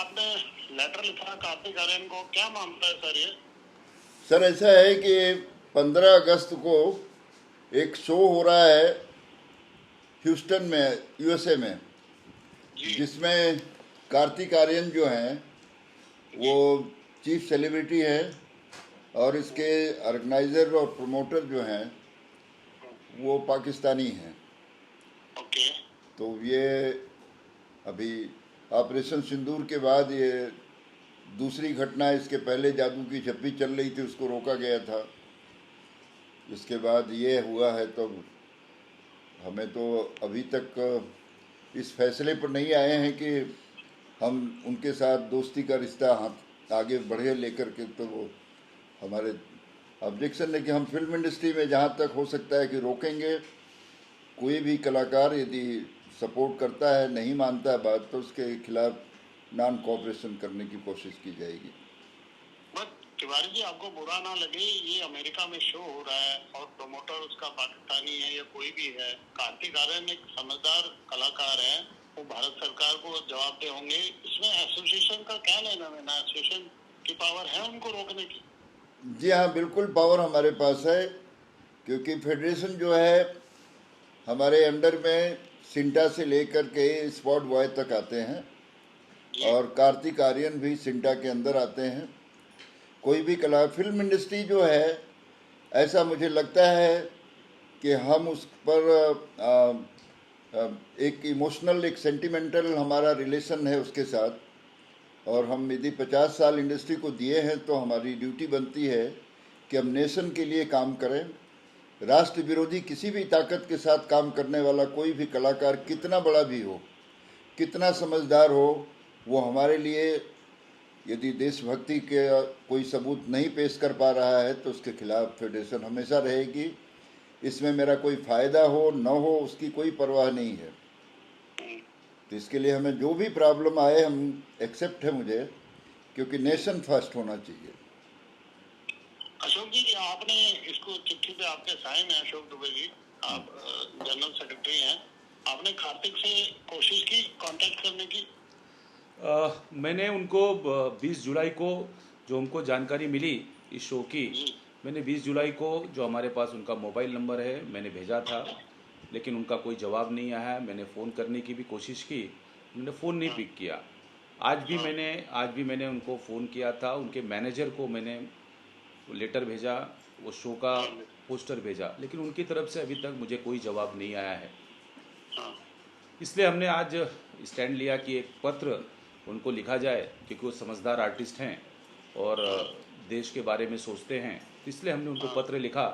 आपने लेटर लिखा कार्तिक आर्यन को, क्या मामला है सर ये? सर ऐसा है कि 15 अगस्त को एक शो हो रहा है ह्यूस्टन में, यूएसए में, जी जिसमें कार्तिक आर्यन जो हैं वो जी। चीफ सेलिब्रिटी हैं और इसके ऑर्गेनाइज़र और प्रमोटर जो हैं वो पाकिस्तानी हैं। ओके। तो ये अभी ऑपरेशन सिंदूर के बाद ये दूसरी घटना है। इसके पहले जादू की झप्पी चल रही थी, उसको रोका गया था। इसके बाद ये हुआ है। तो हमें तो अभी तक इस फैसले पर नहीं आए हैं कि हम उनके साथ दोस्ती का रिश्ता हाथ आगे बढ़े लेकर के। तो वो हमारे ऑब्जेक्शन है कि हम फिल्म इंडस्ट्री में जहाँ तक हो सकता है कि रोकेंगे। कोई भी कलाकार यदि सपोर्ट करता है, नहीं मानता है बात, तो उसके खिलाफ नॉन कोऑपरेशन करने की कोशिश की जाएगी। बट तिवारी जी, आपको बुरा ना लगे, ये अमेरिका में शो हो रहा है और प्रमोटर उसका पाकिस्तानी है या कोई भी है। कार्तिक आर्यन एक समझदार कलाकार है, वो भारत सरकार को जवाबदेह होंगे। इसमें एसोसिएशन का क्या लेना देना? एसोसिएशन की पावर है उनको रोकने की? जी हाँ, बिल्कुल पावर हमारे पास है, क्योंकि फेडरेशन जो है हमारे अंडर में सिंटा से लेकर के स्पॉट बॉय तक आते हैं जी और कार्तिक आर्यन भी सिंटा के अंदर आते हैं। कोई भी कला फिल्म इंडस्ट्री जो है, ऐसा मुझे लगता है कि हम उस पर एक इमोशनल, एक सेंटिमेंटल हमारा रिलेशन है उसके साथ। और हम यदि 50 साल इंडस्ट्री को दिए हैं तो हमारी ड्यूटी बनती है कि हम नेशन के लिए काम करें। राष्ट्र विरोधी किसी भी ताकत के साथ काम करने वाला कोई भी कलाकार कितना बड़ा भी हो, कितना समझदार हो, वो हमारे लिए यदि देशभक्ति के कोई सबूत नहीं पेश कर पा रहा है तो उसके खिलाफ फेडरेशन हमेशा रहेगी। इसमें मेरा कोई फ़ायदा हो न हो उसकी कोई परवाह नहीं है। तो इसके लिए हमें जो भी प्रॉब्लम आए हम एक्सेप्ट है मुझे, क्योंकि नेशन फर्स्ट होना चाहिए। अशोक जी, आपने इसको चिट्ठी पे आपके साइन है, अशोक दुबे जी, आप जनरल सेक्रेटरी हैं। आपने कार्तिक से कोशिश की कांटेक्ट करने की? मैंने उनको 20 जुलाई को जो हमको जानकारी मिली इस शो की, जी मैंने 20 जुलाई को जो हमारे पास उनका मोबाइल नंबर है मैंने भेजा था, लेकिन उनका कोई जवाब नहीं आया। मैंने फ़ोन करने की भी कोशिश की, उन्होंने फ़ोन नहीं हाँ पिक किया। हाँ आज भी मैंने उनको फ़ोन किया था, उनके मैनेजर को मैंने लेटर भेजा, वो शो का हाँ पोस्टर भेजा, लेकिन उनकी तरफ से अभी तक मुझे कोई जवाब नहीं आया है। हाँ। इसलिए हमने आज स्टैंड लिया कि एक पत्र उनको लिखा जाए, क्योंकि वो समझदार आर्टिस्ट हैं और देश के बारे में सोचते हैं। तो इसलिए हमने उनको पत्र लिखा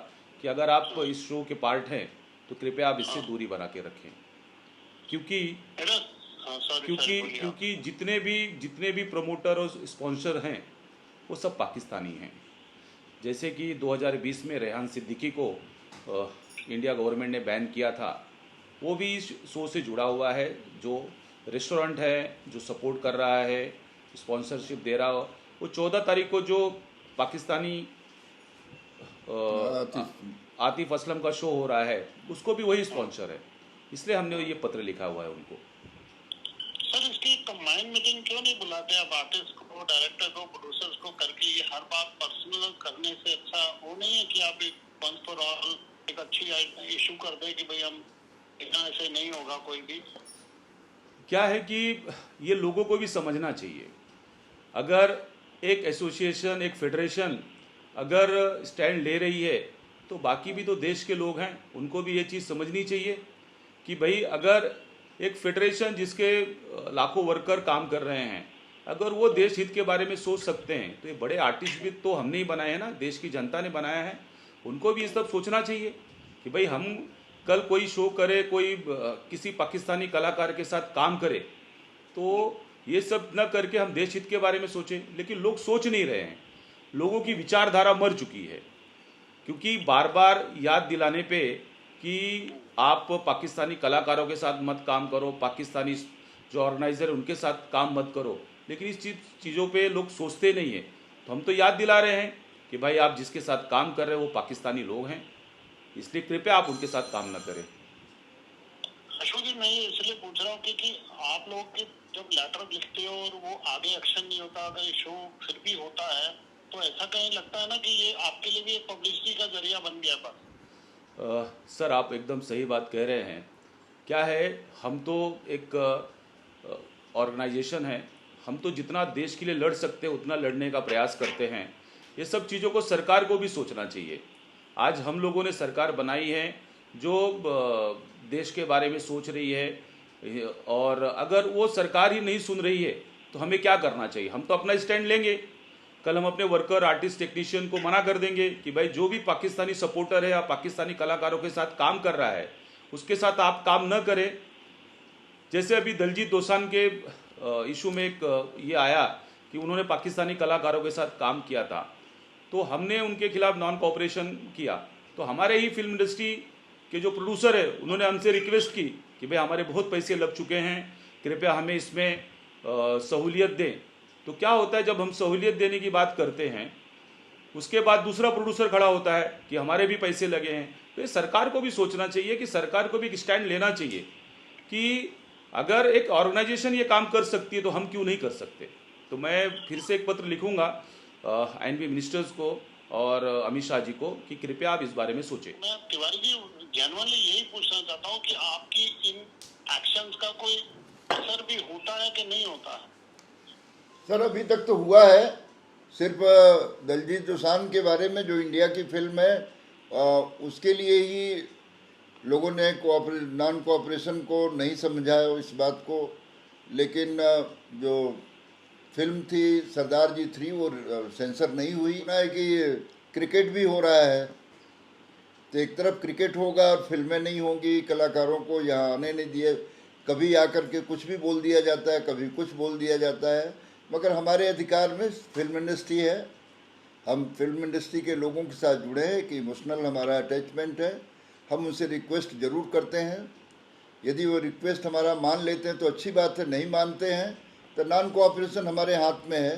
कि अगर आप इस शो के पार्ट हैं तो कृपया आप इससे दूरी बना के रखें, क्योंकि मेरा सॉरी सर, क्योंकि बोलिए आप। क्योंकि जितने भी प्रमोटर और स्पॉन्सर हैं वो सब पाकिस्तानी हैं। जैसे कि 2020 में रेहान सिद्दीकी को इंडिया गवर्नमेंट ने बैन किया था, वो भी इस शो से जुड़ा हुआ है। जो रेस्टोरेंट है जो सपोर्ट कर रहा है, स्पॉन्सरशिप दे रहा हो, वो 14 तारीख को जो पाकिस्तानी आतिफ असलम का शो हो रहा है उसको भी वही स्पॉन्सर है। इसलिए हमने ये पत्र लिखा हुआ है उनको। सर, इसकी कंबाइंड मीटिंग क्यों नहीं बुलाते आप? आर्टिस्ट को, डायरेक्टर को, प्रोड्यूसर्स को करके ये हर बात पर्सनल करने से अच्छा वो नहीं है कि आप एक वंस फॉर ऑल एक अच्छी इशू कर दें कि भाई हम इतना, ऐसे नहीं होगा कोई भी। क्या है कि ये लोगों को भी समझना चाहिए, अगर एक एसोसिएशन, एक फेडरेशन अगर स्टैंड ले रही है तो बाकी भी तो देश के लोग हैं, उनको भी ये चीज़ समझनी चाहिए कि भाई अगर एक फेडरेशन जिसके लाखों वर्कर काम कर रहे हैं, अगर वो देश हित के बारे में सोच सकते हैं तो ये बड़े आर्टिस्ट भी तो हमने ही बनाए हैं ना, देश की जनता ने बनाया है। उनको भी ये सब सोचना चाहिए कि भाई हम कल कोई शो करे, कोई किसी पाकिस्तानी कलाकार के साथ काम करे, तो ये सब न करके हम देश हित के बारे में सोचें। लेकिन लोग सोच नहीं रहे हैं, लोगों की विचारधारा मर चुकी है, क्योंकि बार बार याद दिलाने पे कि आप पाकिस्तानी कलाकारों के साथ मत काम करो, पाकिस्तानी जो ऑर्गेनाइज़र उनके साथ काम मत करो, लेकिन इस चीज़ों पे लोग सोचते नहीं हैं। तो हम तो याद दिला रहे हैं कि भाई आप जिसके साथ काम कर रहे हो वो पाकिस्तानी लोग हैं, इसलिए कृपया आप उनके साथ काम न करें। अशोक जी, मैं ये इसलिए पूछ रहा हूँ क्योंकि आप लोग की जब लेटर लिखते हो और वो आगे एक्शन नहीं होता, अगर ये शो फिर भी होता है, तो ऐसा कहीं लगता है ना कि ये आपके लिए भी एक पब्लिसिटी का जरिया बन गया बस। सर आप एकदम सही बात कह रहे हैं। क्या है, हम तो एक ऑर्गेनाइजेशन है, हम तो जितना देश के लिए लड़ सकते हैं उतना लड़ने का प्रयास करते हैं। ये सब चीज़ों को सरकार को भी सोचना चाहिए। आज हम लोगों ने सरकार बनाई है जो देश के बारे में सोच रही है, और अगर वो सरकार ही नहीं सुन रही है तो हमें क्या करना चाहिए? हम तो अपना स्टैंड लेंगे। कल हम अपने वर्कर, आर्टिस्ट, टेक्नीशियन को मना कर देंगे कि भाई जो भी पाकिस्तानी सपोर्टर है या पाकिस्तानी कलाकारों के साथ काम कर रहा है उसके साथ आप काम न करें। जैसे अभी दलजीत दोसांझ के इशू में एक ये आया कि उन्होंने पाकिस्तानी कलाकारों के साथ काम किया था, तो हमने उनके खिलाफ नॉन कोऑपरेशन किया। तो हमारे ही फिल्म इंडस्ट्री के जो प्रोड्यूसर है उन्होंने हमसे रिक्वेस्ट की कि भाई हमारे बहुत पैसे लग चुके हैं, कृपया हमें इसमें सहूलियत दें। तो क्या होता है, जब हम सहूलियत देने की बात करते हैं उसके बाद दूसरा प्रोड्यूसर खड़ा होता है कि हमारे भी पैसे लगे हैं। तो ये सरकार को भी सोचना चाहिए कि सरकार को भी एक स्टैंड लेना चाहिए कि अगर एक ऑर्गेनाइजेशन ये काम कर सकती है तो हम क्यों नहीं कर सकते। तो मैं फिर से एक पत्र लिखूंगा INB मिनिस्टर्स को और अमित शाह जी को कि कृपया आप इस बारे में सोचें। मैं तिवारी जी जेन्युइनली यही पूछना चाहता हूँ कि आपकी इन एक्शंस का कोई असर भी होता है कि नहीं होता है? सर अभी तक तो हुआ है, सिर्फ दलजीत दोसांझ के बारे में जो इंडिया की फिल्म है उसके लिए ही लोगों ने नॉन कोऑपरेशन को नहीं समझा इस बात को। लेकिन जो फिल्म थी सरदार जी 3 वो सेंसर नहीं हुई ना, है कि क्रिकेट भी हो रहा है, तो एक तरफ क्रिकेट होगा और फिल्में नहीं होंगी, कलाकारों को यहाँ आने नहीं दिए, कभी आकर के कुछ भी बोल दिया जाता है, कभी कुछ बोल दिया जाता है। मगर हमारे अधिकार में फिल्म इंडस्ट्री है, हम फिल्म इंडस्ट्री के लोगों के साथ जुड़े हैं, कि इमोशनल हमारा अटैचमेंट है। हम उनसे रिक्वेस्ट ज़रूर करते हैं, यदि वो रिक्वेस्ट हमारा मान लेते हैं तो अच्छी बात है, नहीं मानते हैं तो नॉन कोऑपरेशन हमारे हाथ में है।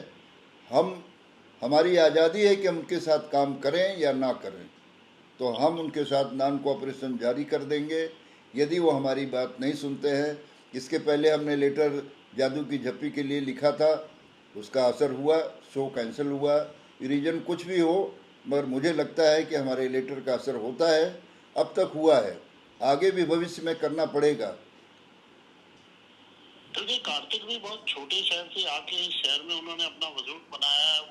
हमारी आज़ादी है कि हम उनके साथ काम करें या ना करें, तो हम उनके साथ नॉन कोऑपरेशन जारी कर देंगे यदि वो हमारी बात नहीं सुनते हैं। इसके पहले हमने लेटर जादू की झप्पी के लिए लिखा था, उसका असर हुआ, शो कैंसिल हुआ, रीजन कुछ भी हो, मगर मुझे लगता है कि हमारे लेटर का असर होता है, अब तक हुआ है, आगे भी भविष्य में करना पड़ेगा। क्योंकि कार्तिक भी बहुत छोटे शहर से आके इस शहर में उन्होंने अपना वजूद बनाया है,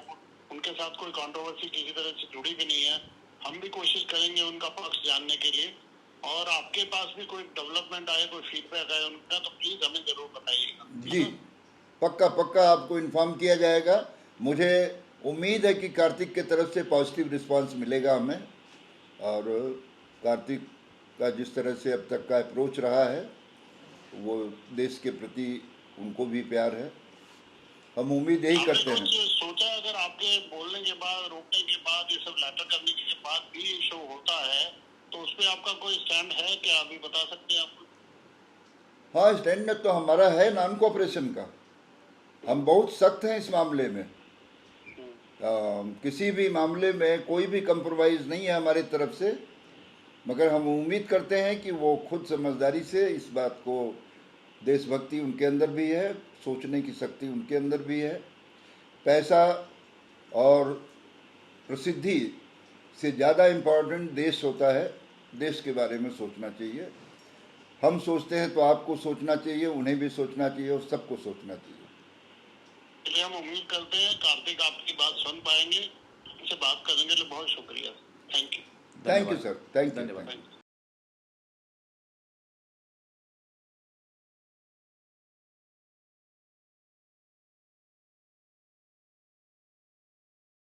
उनके साथ कोई कंट्रोवर्सी किसी तरह से जुड़ी भी नहीं है। हम भी कोशिश करेंगे उनका पक्ष जानने के लिए, और आपके पास भी कोई डेवलपमेंट आए, कोई फीडबैक आए उनका, तो प्लीज हमें जरूर बताइएगा। जी पक्का आपको इन्फॉर्म किया जाएगा। मुझे उम्मीद है कि कार्तिक के तरफ से पॉजिटिव रिस्पांस मिलेगा हमें, और कार्तिक का जिस तरह से अब तक का अप्रोच रहा है वो देश के प्रति उनको भी प्यार है, हम उम्मीद यही करते हैं। सोचा अगर आपके बोलने के बाद, रोकने के बाद, ये सब लेटर करने के बाद भी शो होता है तो उस पर आपका कोई स्टैंड है क्या, अभी बता सकते हैं आप? हाँ, स्टैंड तो हमारा है नॉन कोऑपरेशन का, हम बहुत सख्त हैं इस मामले में। किसी भी मामले में कोई भी कंप्रोमाइज़ नहीं है हमारी तरफ से, मगर हम उम्मीद करते हैं कि वो खुद समझदारी से इस बात को, देशभक्ति उनके अंदर भी है, सोचने की शक्ति उनके अंदर भी है, पैसा और प्रसिद्धि से ज़्यादा इम्पोर्टेंट देश होता है, देश के बारे में सोचना चाहिए। हम सोचते हैं तो आपको सोचना चाहिए, उन्हें भी सोचना चाहिए और सबको सोचना चाहिए। इसलिए हम उम्मीद करते हैं कार्तिक आपकी बात सुन पाएंगे, उनसे बात करने के लिए बहुत शुक्रिया। Thank you sir, thank you.